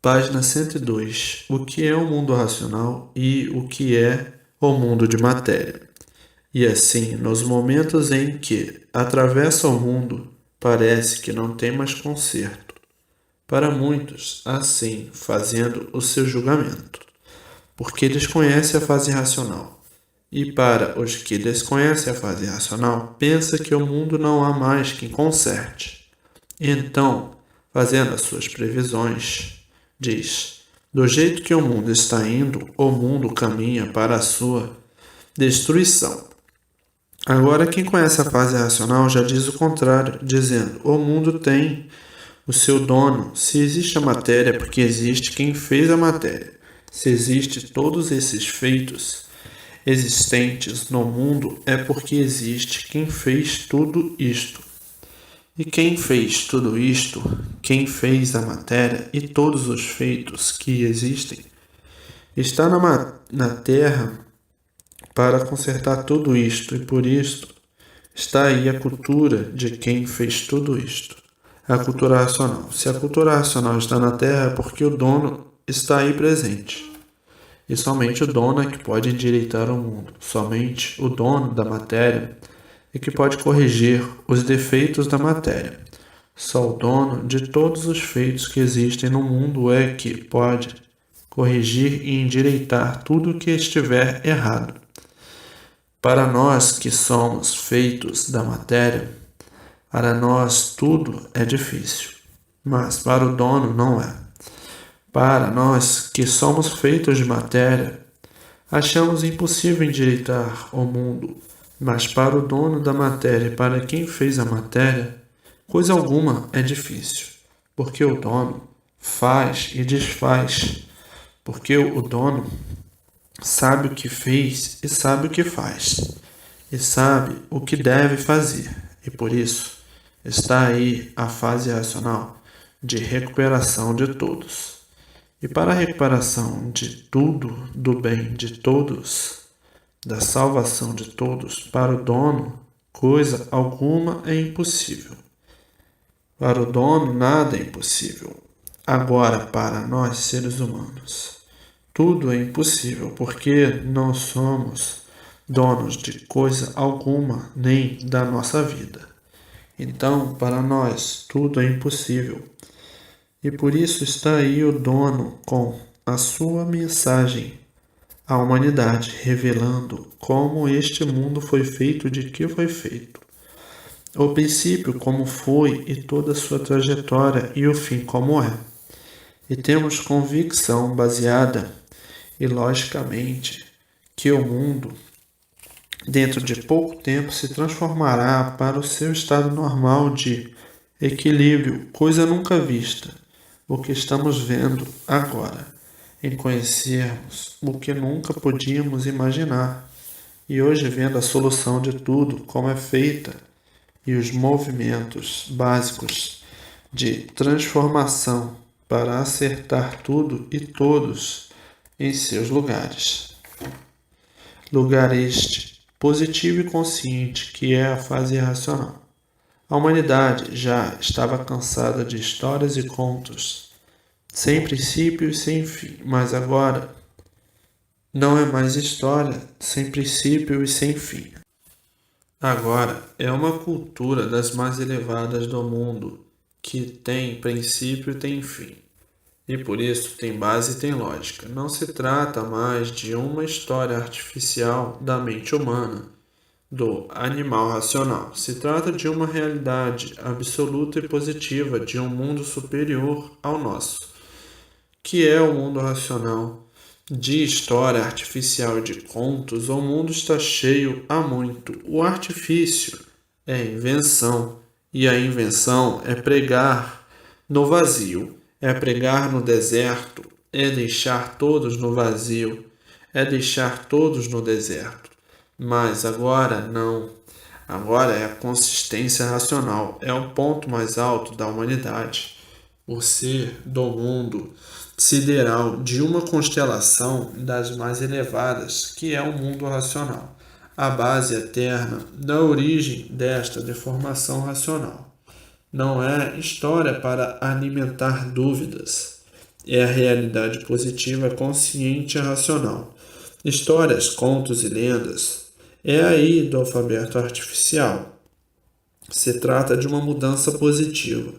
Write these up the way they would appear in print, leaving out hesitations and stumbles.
Página 102. O que é o mundo racional e o que é o mundo de matéria? E assim, nos momentos em que atravessa o mundo, parece que não tem mais conserto. Para muitos, assim, fazendo o seu julgamento, porque desconhece a fase racional. E para os que desconhecem a fase racional, pensa que o mundo não há mais quem conserte. Então, fazendo as suas previsões, diz: do jeito que o mundo está indo, o mundo caminha para a sua destruição. Agora, quem conhece a fase racional já diz o contrário, dizendo: o mundo tem o seu dono. Se existe a matéria, é porque existe quem fez a matéria. Se existe todos esses feitos existentes no mundo, é porque existe quem fez tudo isto. E quem fez tudo isto, quem fez a matéria e todos os feitos que existem, está na Terra para consertar tudo isto, e por isto está aí a cultura de quem fez tudo isto. A cultura racional. Se a cultura racional está na Terra, é porque o dono está aí presente. E somente o dono é que pode endireitar o mundo. Somente o dono da matéria é que pode corrigir os defeitos da matéria. Só o dono de todos os feitos que existem no mundo é que pode corrigir e endireitar tudo que estiver errado. Para nós que somos feitos da matéria, para nós tudo é difícil, mas para o dono não é. Para nós que somos feitos de matéria, achamos impossível endireitar o mundo, mas para o dono da matéria e para quem fez a matéria, coisa alguma é difícil, porque o dono faz e desfaz, porque o dono sabe o que fez e sabe o que faz, e sabe o que deve fazer, e por isso está aí a fase racional de recuperação de todos. E para a recuperação de tudo, do bem de todos, da salvação de todos, para o dono, coisa alguma é impossível. Para o dono, nada é impossível. Agora, para nós, seres humanos, tudo é impossível, porque não somos donos de coisa alguma, nem da nossa vida. Então, para nós, tudo é impossível. E por isso está aí o dono com a sua mensagem à humanidade, revelando como este mundo foi feito, de que foi feito, o princípio como foi e toda a sua trajetória e o fim como é. E temos convicção baseada e logicamente que o mundo, dentro de pouco tempo, se transformará para o seu estado normal de equilíbrio, coisa nunca vista. O que estamos vendo agora, em conhecermos o que nunca podíamos imaginar, e hoje vendo a solução de tudo, como é feita, e os movimentos básicos de transformação para acertar tudo e todos em seus lugares. Lugar este, positivo e consciente, que é a fase racional. A humanidade já estava cansada de histórias e contos, sem princípio e sem fim, mas agora não é mais história sem princípio e sem fim. Agora é uma cultura das mais elevadas do mundo, que tem princípio e tem fim, e por isso tem base e tem lógica. Não se trata mais de uma história artificial da mente humana, do animal racional. Se trata de uma realidade absoluta e positiva de um mundo superior ao nosso, que é o mundo racional. De história artificial e de contos, o mundo está cheio há muito. O artifício é invenção, e a invenção é pregar no vazio, é pregar no deserto, é deixar todos no vazio, é deixar todos no deserto. Mas agora não. Agora é a consistência racional, é o ponto mais alto da humanidade. O ser do mundo sideral de uma constelação das mais elevadas, que é o mundo racional, a base eterna da origem desta deformação racional. Não é história para alimentar dúvidas, é a realidade positiva consciente e racional. Histórias, contos e lendas é aí do alfabeto artificial. Se trata de uma mudança positiva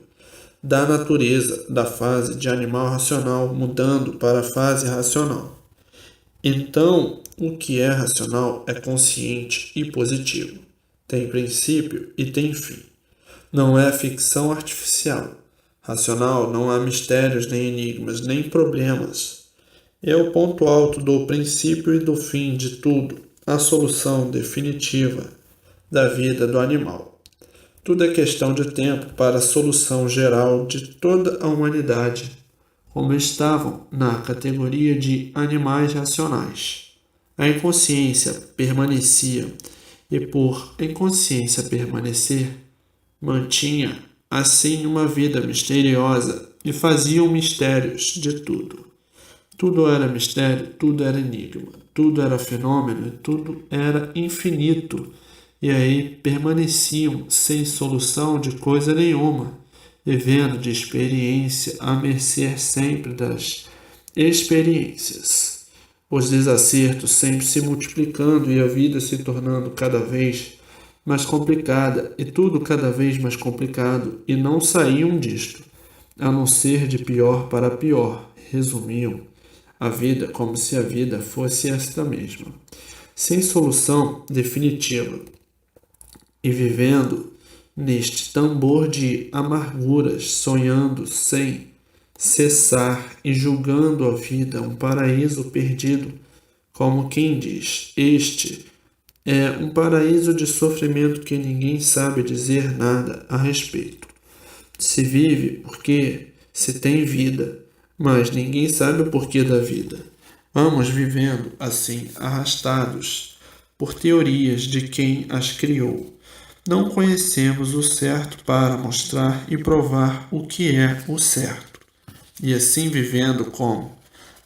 da natureza, da fase de animal racional, mudando para a fase racional. Então, o que é racional é consciente e positivo. Tem princípio e tem fim. Não é ficção artificial. Racional não há mistérios, nem enigmas, nem problemas. É o ponto alto do princípio e do fim de tudo, a solução definitiva da vida do animal. Tudo é questão de tempo para a solução geral de toda a humanidade, como estavam na categoria de animais racionais. A inconsciência permanecia, e por inconsciência permanecer, mantinha assim uma vida misteriosa e faziam mistérios de tudo. Tudo era mistério, tudo era enigma, tudo era fenômeno e tudo era infinito. E aí permaneciam sem solução de coisa nenhuma, vivendo de experiência à mercê sempre das experiências. Os desacertos sempre se multiplicando e a vida se tornando cada vez mais complicada e tudo cada vez mais complicado, e não saíam disto, a não ser de pior para pior. Resumiam a vida como se a vida fosse esta mesma, sem solução definitiva, e vivendo neste tambor de amarguras, sonhando sem cessar e julgando a vida um paraíso perdido, como quem diz: este é um paraíso de sofrimento que ninguém sabe dizer nada a respeito. Se vive porque se tem vida, mas ninguém sabe o porquê da vida. Vamos vivendo assim, arrastados por teorias de quem as criou. Não conhecemos o certo para mostrar e provar o que é o certo. E assim vivendo como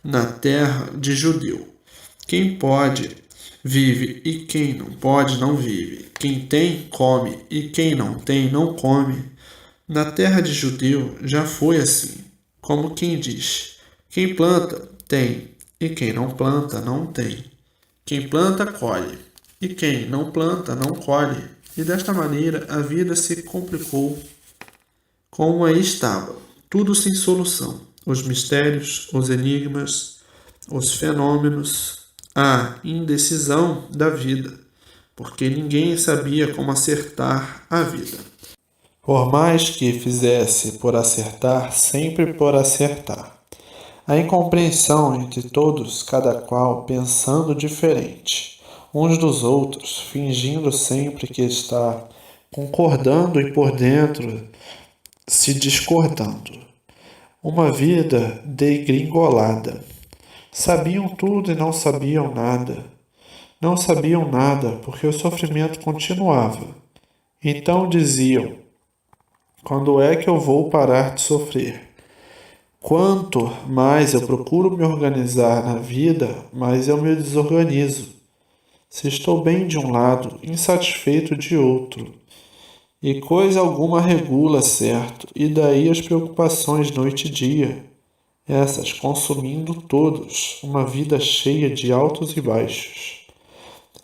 na terra de judeu. Quem pode, vive, e quem não pode, não vive. Quem tem, come, e quem não tem, não come. Na terra de judeu já foi assim, como quem diz: quem planta, tem, e quem não planta, não tem. Quem planta, colhe, e quem não planta, não colhe. E desta maneira a vida se complicou como aí estava, tudo sem solução. Os mistérios, os enigmas, os fenômenos, a indecisão da vida, porque ninguém sabia como acertar a vida. Por mais que fizesse por acertar, sempre por acertar. A incompreensão entre todos, cada qual pensando diferente, uns dos outros, fingindo sempre que está concordando e por dentro se discordando. Uma vida degringolada. Sabiam tudo e não sabiam nada. Não sabiam nada porque o sofrimento continuava. Então diziam: quando é que eu vou parar de sofrer? Quanto mais eu procuro me organizar na vida, mais eu me desorganizo. Se estou bem de um lado, insatisfeito de outro. E coisa alguma regula, certo, e daí as preocupações noite e dia, essas consumindo todos, uma vida cheia de altos e baixos.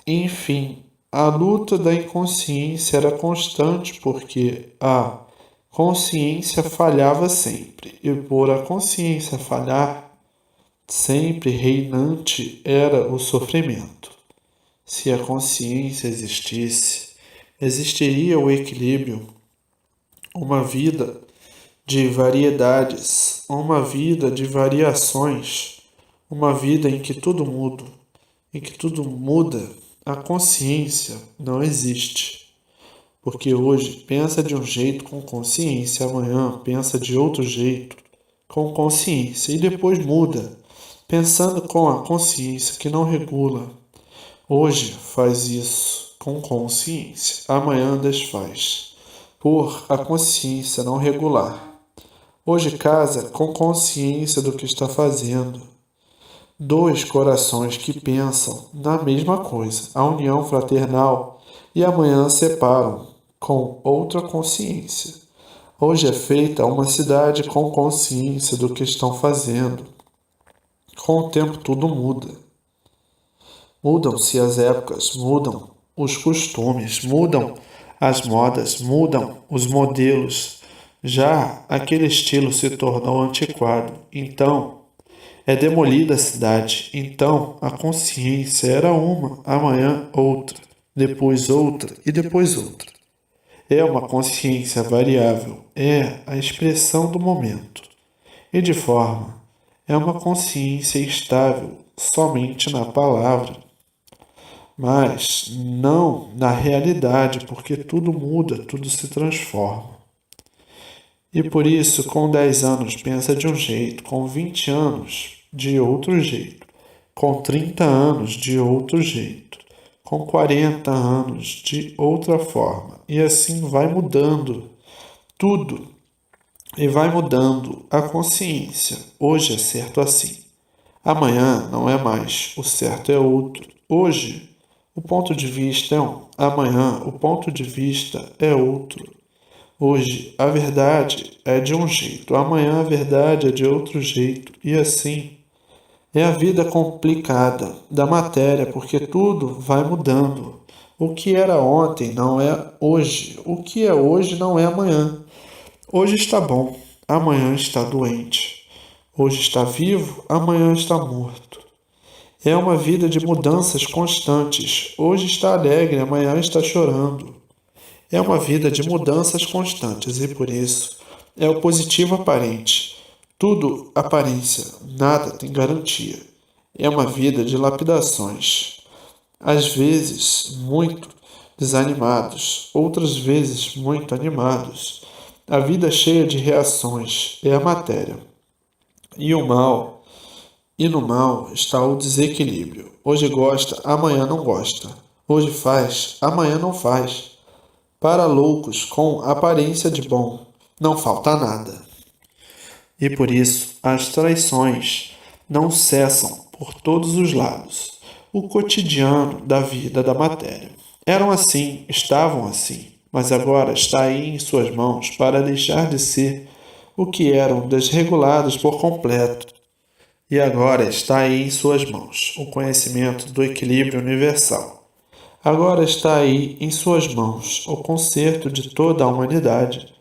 Enfim, a luta da inconsciência era constante porque a consciência falhava sempre, e por a consciência falhar, sempre reinante era o sofrimento. Se a consciência existisse, existiria o equilíbrio, uma vida de variedades, uma vida de variações, uma vida em que tudo muda, a consciência não existe. Porque hoje pensa de um jeito com consciência, amanhã pensa de outro jeito com consciência e depois muda, pensando com a consciência que não regula. Hoje faz isso com consciência, amanhã desfaz, por a consciência não regular. Hoje casa com consciência do que está fazendo. Dois corações que pensam na mesma coisa, a união fraternal, e amanhã separam com outra consciência. Hoje é feita uma cidade com consciência do que estão fazendo. Com o tempo tudo muda. Mudam-se as épocas, mudam os costumes, mudam as modas, mudam os modelos. Já aquele estilo se tornou antiquado. Então, é demolida a cidade. Então, a consciência era uma, amanhã outra, depois outra e depois outra. É uma consciência variável, é a expressão do momento. E de forma, é uma consciência estável somente na palavra, mas não na realidade, porque tudo muda, tudo se transforma. E por isso, com 10 anos pensa de um jeito, com 20 anos de outro jeito, com 30 anos de outro jeito, com 40 anos de outra forma. E assim vai mudando tudo. E vai mudando a consciência. Hoje é certo assim. Amanhã não é mais. O certo é outro. Hoje, o ponto de vista é um. Amanhã, o ponto de vista é outro. Hoje, a verdade é de um jeito. Amanhã, a verdade é de outro jeito. E assim, é a vida complicada da matéria, porque tudo vai mudando. O que era ontem não é hoje. O que é hoje não é amanhã. Hoje está bom, amanhã está doente. Hoje está vivo, amanhã está morto. É uma vida de mudanças constantes. Hoje está alegre, amanhã está chorando. É uma vida de mudanças constantes e por isso é o positivo aparente. Tudo aparência, nada tem garantia. É uma vida de lapidações. Às vezes, muito desanimados, outras vezes, muito animados. A vida é cheia de reações, é a matéria. E o mal, e no mal está o desequilíbrio. Hoje gosta, amanhã não gosta. Hoje faz, amanhã não faz. Para loucos com aparência de bom, não falta nada. E por isso as traições não cessam por todos os lados. O cotidiano da vida da matéria. Eram assim, estavam assim, mas agora está aí em suas mãos para deixar de ser o que eram desregulados por completo. E agora está aí em suas mãos o conhecimento do equilíbrio universal. Agora está aí em suas mãos o conserto de toda a humanidade,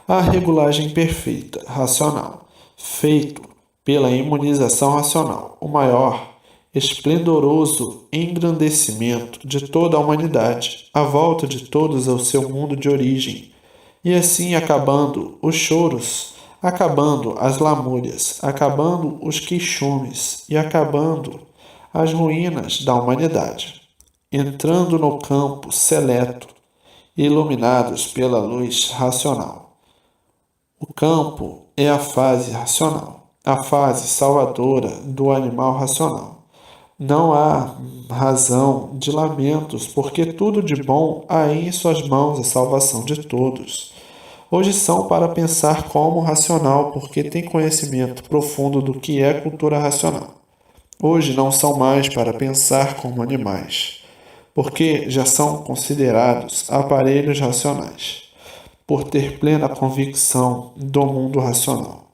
a regulagem perfeita, racional, feito pela imunização racional, o maior, esplendoroso engrandecimento de toda a humanidade, a volta de todos ao seu mundo de origem, e assim acabando os choros, acabando as lamúrias, acabando os queixumes e acabando as ruínas da humanidade, entrando no campo seleto, iluminados pela luz racional. O campo é a fase racional, a fase salvadora do animal racional. Não há razão de lamentos, porque tudo de bom há em suas mãos a salvação de todos. Hoje são para pensar como racional, porque têm conhecimento profundo do que é cultura racional. Hoje não são mais para pensar como animais, porque já são considerados aparelhos racionais, por ter plena convicção do mundo racional.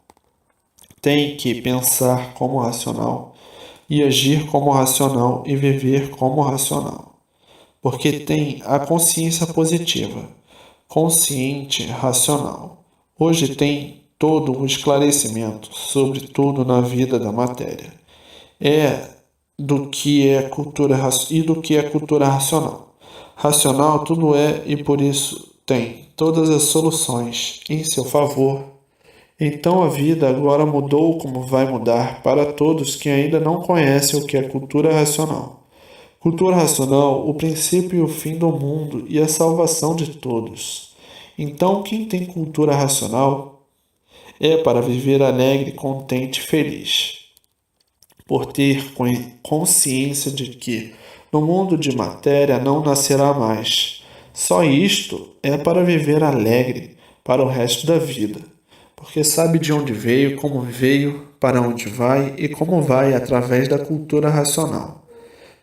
Tem que pensar como racional, e agir como racional e viver como racional, porque tem a consciência positiva, consciente racional. Hoje tem todo o esclarecimento sobre tudo na vida da matéria. É do que é cultura e do que é cultura racional. Racional tudo é e por isso tem todas as soluções em seu favor. Então a vida agora mudou como vai mudar para todos que ainda não conhecem o que é cultura racional. Cultura racional, o princípio e o fim do mundo e a salvação de todos. Então quem tem cultura racional é para viver alegre, contente e feliz. Por ter consciência de que no mundo de matéria não nascerá mais. Só isto é para viver alegre para o resto da vida. Porque sabe de onde veio, como veio, para onde vai e como vai através da cultura racional.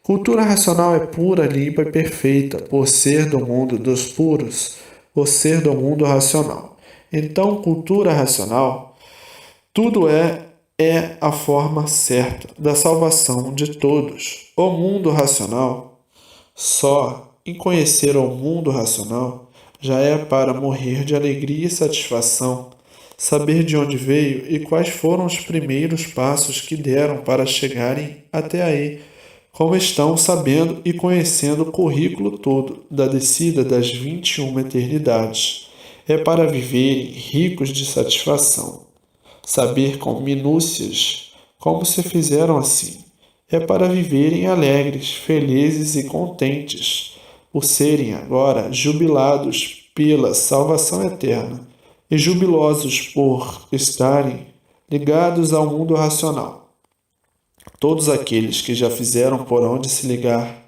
Cultura racional é pura, limpa e perfeita, por ser do mundo dos puros, por ser do mundo racional. Então, cultura racional, tudo é a forma certa da salvação de todos. O mundo racional, só em conhecer o mundo racional, já é para morrer de alegria e satisfação, saber de onde veio e quais foram os primeiros passos que deram para chegarem até aí, como estão sabendo e conhecendo o currículo todo da descida das 21 eternidades. É para viverem ricos de satisfação. Saber com minúcias como se fizeram assim. É para viverem alegres, felizes e contentes, por serem agora jubilados pela salvação eterna e jubilosos por estarem ligados ao mundo racional. Todos aqueles que já fizeram por onde se ligar,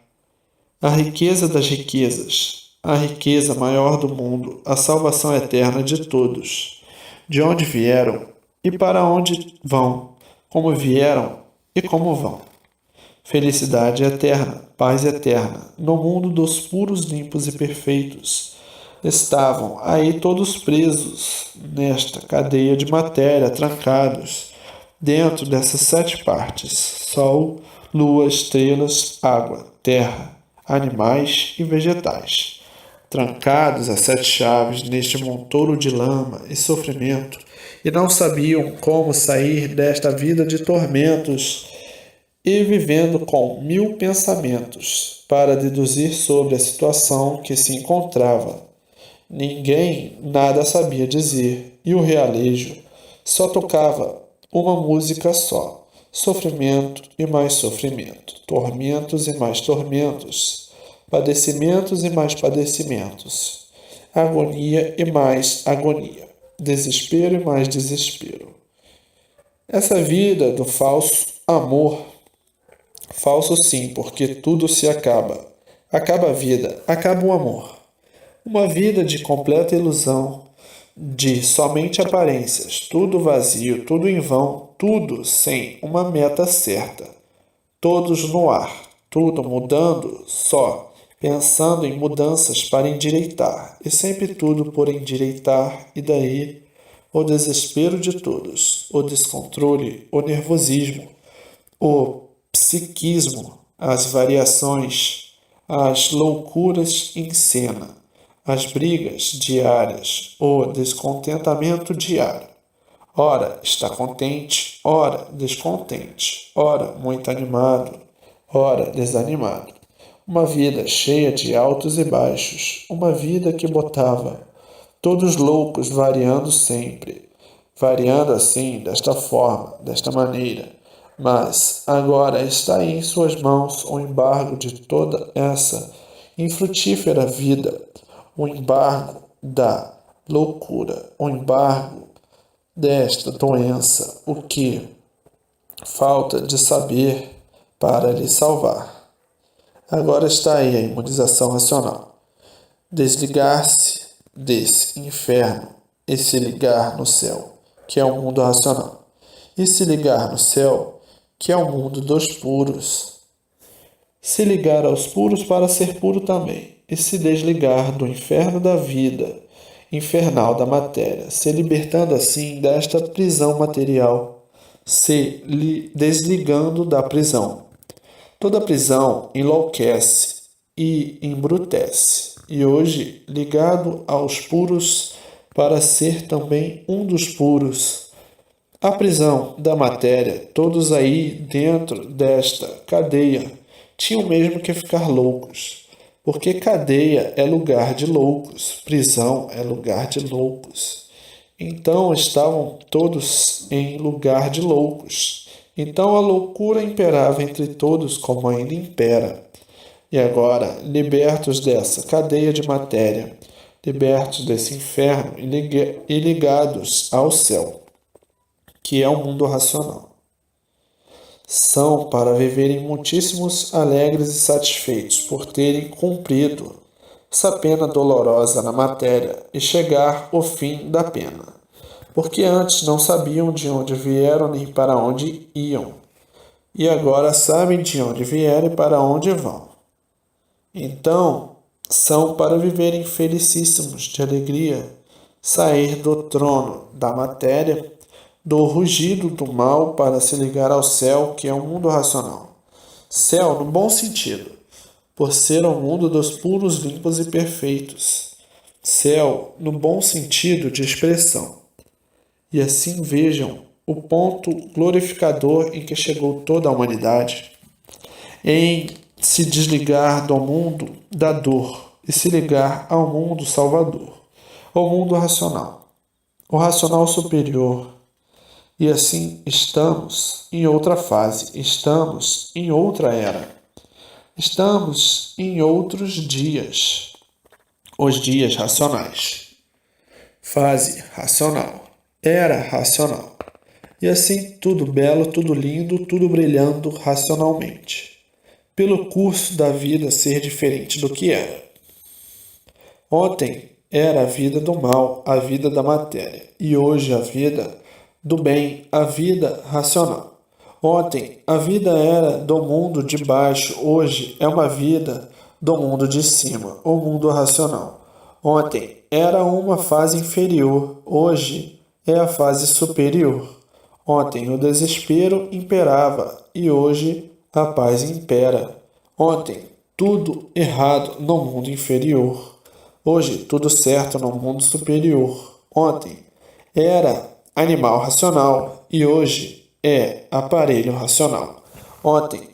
a riqueza das riquezas, a riqueza maior do mundo, a salvação eterna de todos, de onde vieram e para onde vão, como vieram e como vão. Felicidade eterna, paz eterna, no mundo dos puros, limpos e perfeitos. Estavam aí todos presos nesta cadeia de matéria, trancados dentro dessas 7 partes: sol, lua, estrelas, água, terra, animais e vegetais. Trancados a 7 chaves neste montouro de lama e sofrimento, e não sabiam como sair desta vida de tormentos, e vivendo com 1000 pensamentos para deduzir sobre a situação que se encontrava. Ninguém nada sabia dizer, e o realejo só tocava uma música só: sofrimento e mais sofrimento, tormentos e mais tormentos, padecimentos e mais padecimentos, agonia e mais agonia, desespero e mais desespero. Essa vida do falso amor, falso sim, porque tudo se acaba. Acaba a vida, acaba o amor. Uma vida de completa ilusão, de somente aparências, tudo vazio, tudo em vão, tudo sem uma meta certa. Todos no ar, tudo mudando só, pensando em mudanças para endireitar, e sempre tudo por endireitar, e daí o desespero de todos, o descontrole, o nervosismo, o psiquismo, as variações, as loucuras em cena, as brigas diárias, o descontentamento diário. Ora está contente, ora descontente, ora muito animado, ora desanimado. Uma vida cheia de altos e baixos, uma vida que botava todos loucos, variando sempre, variando assim, desta forma, desta maneira. Mas agora está em suas mãos o embargo de toda essa infrutífera vida, o embargo da loucura, o embargo desta doença, o que falta de saber para lhe salvar. Agora está aí a imunização racional. Desligar-se desse inferno e se ligar no céu, que é o mundo racional. E se ligar no céu, que é o mundo dos puros. Se ligar aos puros para ser puro também, e se desligar do inferno da vida, infernal da matéria, se libertando assim desta prisão material, se desligando da prisão. Toda prisão enlouquece e embrutece, e hoje, ligado aos puros para ser também um dos puros, a prisão da matéria, todos aí dentro desta cadeia tinham mesmo que ficar loucos, porque cadeia é lugar de loucos, prisão é lugar de loucos. Então estavam todos em lugar de loucos. Então a loucura imperava entre todos como ainda impera. E agora, libertos dessa cadeia de matéria, libertos desse inferno e ligados ao céu, que é o mundo racional, são para viverem muitíssimos alegres e satisfeitos por terem cumprido essa pena dolorosa na matéria e chegar ao fim da pena, porque antes não sabiam de onde vieram nem para onde iam, e agora sabem de onde vieram e para onde vão. Então, são para viverem felicíssimos de alegria, sair do trono da matéria, do rugido do mal para se ligar ao céu, que é o mundo racional. Céu no bom sentido, por ser o mundo dos puros, limpos e perfeitos. Céu no bom sentido de expressão. E assim vejam o ponto glorificador em que chegou toda a humanidade, em se desligar do mundo da dor e se ligar ao mundo salvador, ao mundo racional, o racional superior. E assim estamos em outra fase, estamos em outra era, estamos em outros dias, os dias racionais, fase racional, era racional. E assim tudo belo, tudo lindo, tudo brilhando racionalmente, pelo curso da vida ser diferente do que era. Ontem era a vida do mal, a vida da matéria, e hoje a vida do bem, a vida racional. Ontem a vida era do mundo de baixo, hoje é uma vida do mundo de cima, o mundo racional. Ontem era uma fase inferior, hoje é a fase superior. Ontem o desespero imperava e hoje a paz impera. Ontem tudo errado no mundo inferior. Hoje tudo certo no mundo superior. Ontem era animal racional e hoje é aparelho racional. Ontem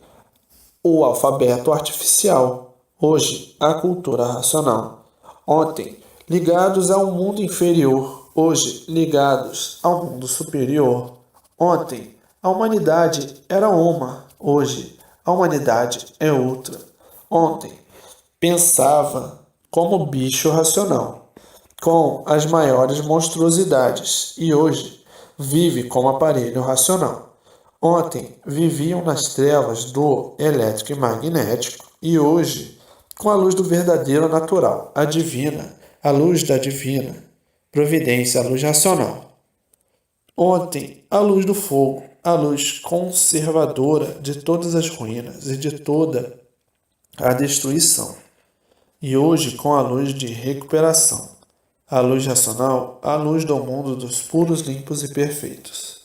o alfabeto artificial, hoje a cultura racional. Ontem ligados ao mundo inferior, hoje ligados ao mundo superior. Ontem a humanidade era uma, hoje a humanidade é outra. Ontem pensava como bicho racional, com as maiores monstruosidades, e hoje vive como aparelho racional. Ontem viviam nas trevas do elétrico e magnético, e hoje com a luz do verdadeiro natural, a divina, a luz da divina providência, a luz racional. Ontem, a luz do fogo, a luz conservadora de todas as ruínas e de toda a destruição. E hoje, com a luz de recuperação, a luz racional, a luz do mundo dos puros, limpos e perfeitos.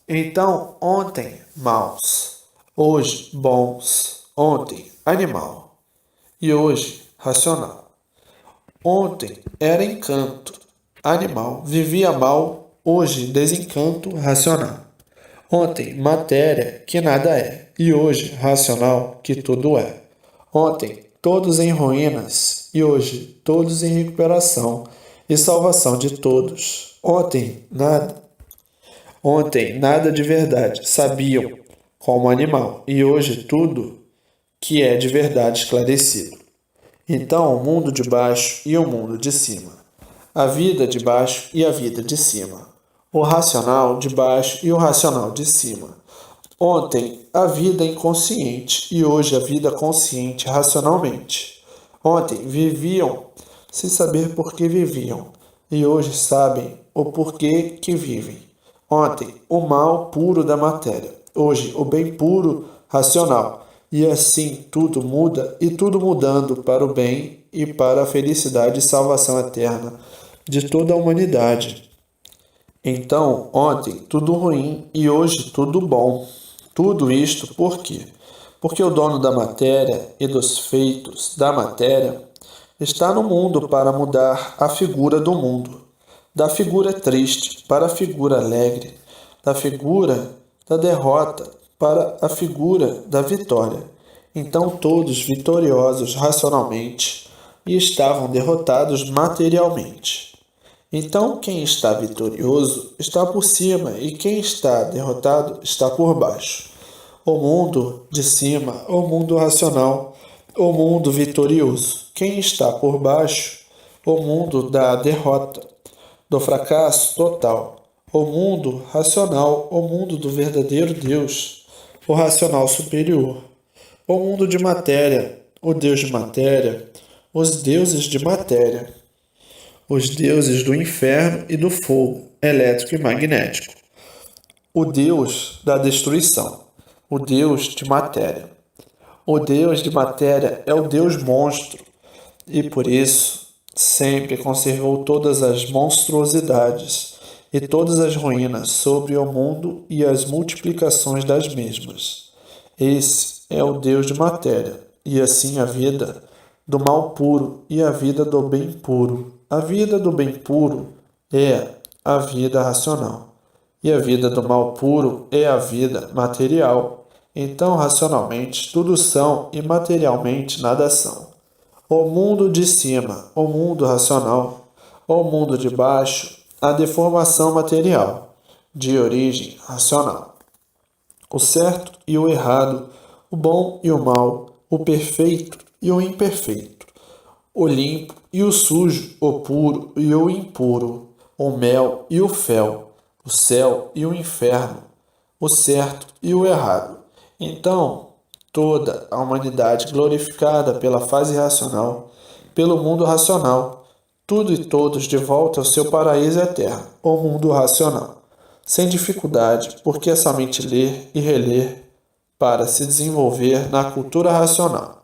Então, ontem, maus, hoje, bons, ontem, animal, e hoje, racional. Ontem era encanto, animal, vivia mal, hoje desencanto racional. Ontem matéria que nada é, e hoje racional que tudo é. Ontem todos em ruínas, e hoje todos em recuperação e salvação de todos. Ontem nada de verdade sabiam como animal, e hoje tudo que é de verdade esclarecido. Então o mundo de baixo e o mundo de cima, a vida de baixo e a vida de cima, o racional de baixo e o racional de cima. Ontem a vida inconsciente e hoje a vida consciente racionalmente. Ontem viviam sem saber por que viviam e hoje sabem o porquê que vivem. Ontem o mal puro da matéria, hoje o bem puro racional. E assim tudo muda e tudo mudando para o bem e para a felicidade e salvação eterna de toda a humanidade. Então, ontem tudo ruim e hoje tudo bom. Tudo isto por quê? Porque o dono da matéria e dos feitos da matéria está no mundo para mudar a figura do mundo, da figura triste para a figura alegre, da figura da derrota para a figura da vitória. Então todos vitoriosos racionalmente e estavam derrotados materialmente. Então quem está vitorioso está por cima e quem está derrotado está por baixo. O mundo de cima, o mundo racional, o mundo vitorioso. Quem está por baixo, o mundo da derrota, do fracasso total. O mundo racional, o mundo do verdadeiro Deus, o racional superior. O mundo de matéria, o Deus de matéria, os deuses de matéria. Os deuses do inferno e do fogo, elétrico e magnético. O Deus da destruição, o Deus de matéria. O Deus de matéria é o Deus monstro, e por isso sempre conservou todas as monstruosidades e todas as ruínas sobre o mundo e as multiplicações das mesmas. Esse é o Deus de matéria, e assim a vida do mal puro e a vida do bem puro. A vida do bem puro é a vida racional, e a vida do mal puro é a vida material. Então, racionalmente, tudo são e materialmente nada são. O mundo de cima, o mundo racional, o mundo de baixo, a deformação material, de origem racional. O certo e o errado, o bom e o mal, o perfeito e o imperfeito, o limpo e o sujo, o puro e o impuro, o mel e o fel, o céu e o inferno, o certo e o errado. Então, toda a humanidade glorificada pela fase racional, pelo mundo racional, tudo e todos de volta ao seu paraíso eterno, o mundo racional, sem dificuldade, porque é somente ler e reler para se desenvolver na cultura racional.